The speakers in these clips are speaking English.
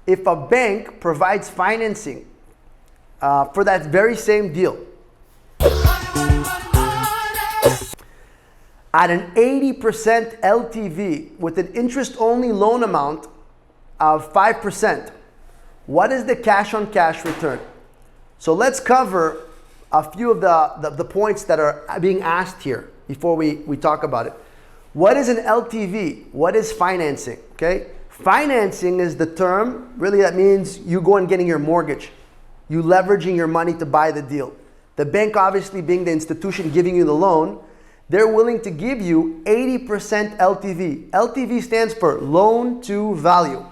if a bank provides financing for that very same deal at an 80% LTV with an interest-only loan amount of 5%, what is the cash-on-cash return? So let's cover a few of the points that are being asked here before we talk about it. What is an LTV? What is financing? Okay, financing is the term, really that means you go and getting your mortgage, you leveraging your money to buy the deal. The bank obviously being the institution giving you the loan, they're willing to give you 80% LTV. LTV stands for loan to value.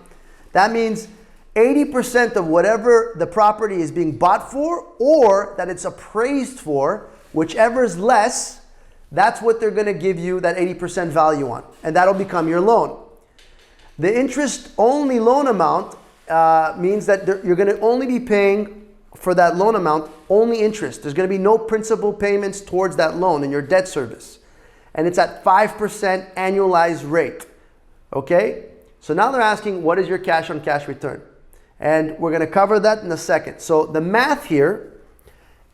That means 80% of whatever the property is being bought for or that it's appraised for, whichever is less, that's what they're going to give you that 80% value on. And that'll become your loan. The interest-only loan amount means that you're going to only be paying for that loan amount only interest. There's going to be no principal payments towards that loan in your debt service. And it's at 5% annualized rate. Okay? So now they're asking, what is your cash-on-cash return? And we're going to cover that in a second. So the math here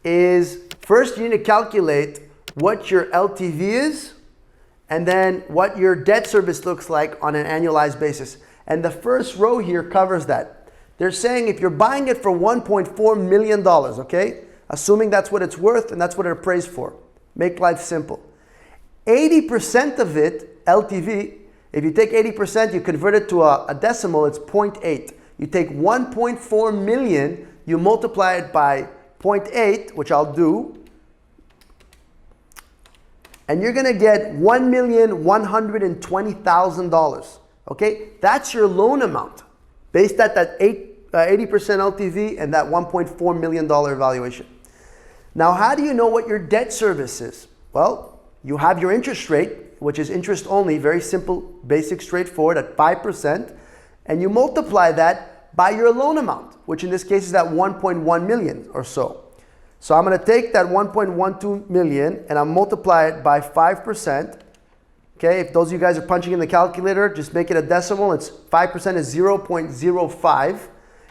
is, first you need to calculate what your LTV is and then what your debt service looks like on an annualized basis. And the first row here covers that. They're saying if you're buying it for $1.4 million, okay? Assuming that's what it's worth and that's what it appraised for. Make life simple. 80% of it, LTV, if you take 80%, you convert it to a decimal, it's 0.8. You take 1.4 million, you multiply it by 0.8, which I'll do, and you're gonna get $1,120,000. Okay, that's your loan amount based at that 80% LTV and that $1.4 million valuation. Now, how do you know what your debt service is? Well, you have your interest rate, which is interest only, very simple, basic, straightforward at 5%, and you multiply that by your loan amount, which in this case is at 1.1 million or so. So I'm going to take that 1.12 million and I'll multiply it by 5%. Okay, if those of you guys are punching in the calculator, just make it a decimal. It's 5% is 0.05,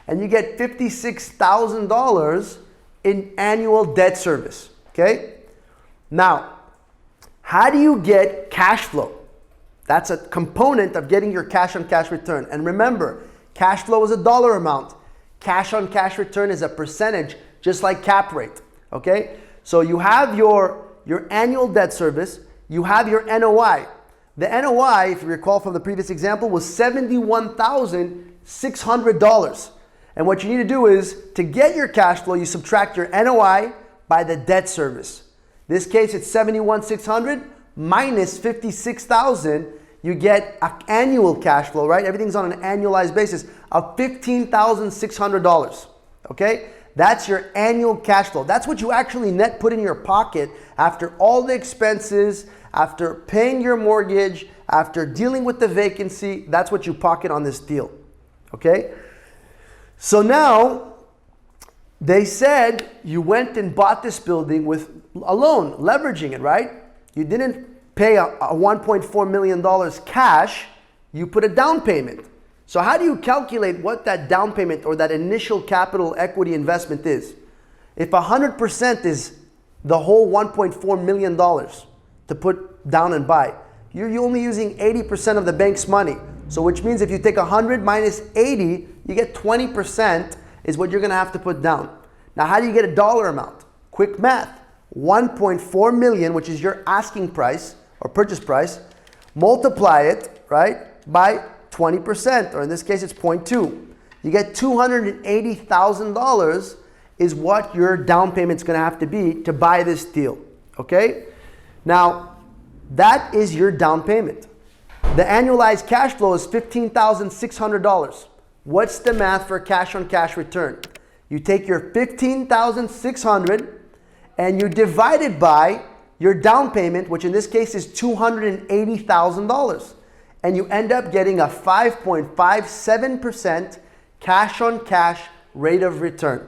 and you get $56,000 in annual debt service. Okay, now how do you get cash flow? That's a component of getting your cash-on-cash return. And remember, cash flow is a dollar amount. Cash-on-cash return is a percentage, just like cap rate. Okay, so you have your annual debt service. You have your NOI. The NOI, if you recall from the previous example, was $71,600. And what you need to do is, to get your cash flow, you subtract your NOI by the debt service. In this case, it's $71,600 minus $56,000. You get an annual cash flow, right? Everything's on an annualized basis of $15,600. Okay? That's your annual cash flow. That's what you actually net put in your pocket after all the expenses, after paying your mortgage, after dealing with the vacancy. That's what you pocket on this deal. Okay? So now, they said you went and bought this building with a loan, leveraging it, right? You didn't pay a $1.4 million cash, you put a down payment. So how do you calculate what that down payment or that initial capital equity investment is? If 100% is the whole $1.4 million to put down and buy, you're only using 80% of the bank's money. So which means if you take 100 minus 80, you get 20% is what you're gonna have to put down. Now how do you get a dollar amount? Quick math. 1.4 million, which is your asking price or purchase price, multiply it, right, by 20%, or in this case it's 0.2. You get $280,000 is what your down payment's gonna have to be to buy this deal, okay? Now, that is your down payment. The annualized cash flow is $15,600. What's the math for cash on cash return? You take your $15,600 and you divide it by your down payment, which in this case is $280,000. And you end up getting a 5.57% cash on cash rate of return.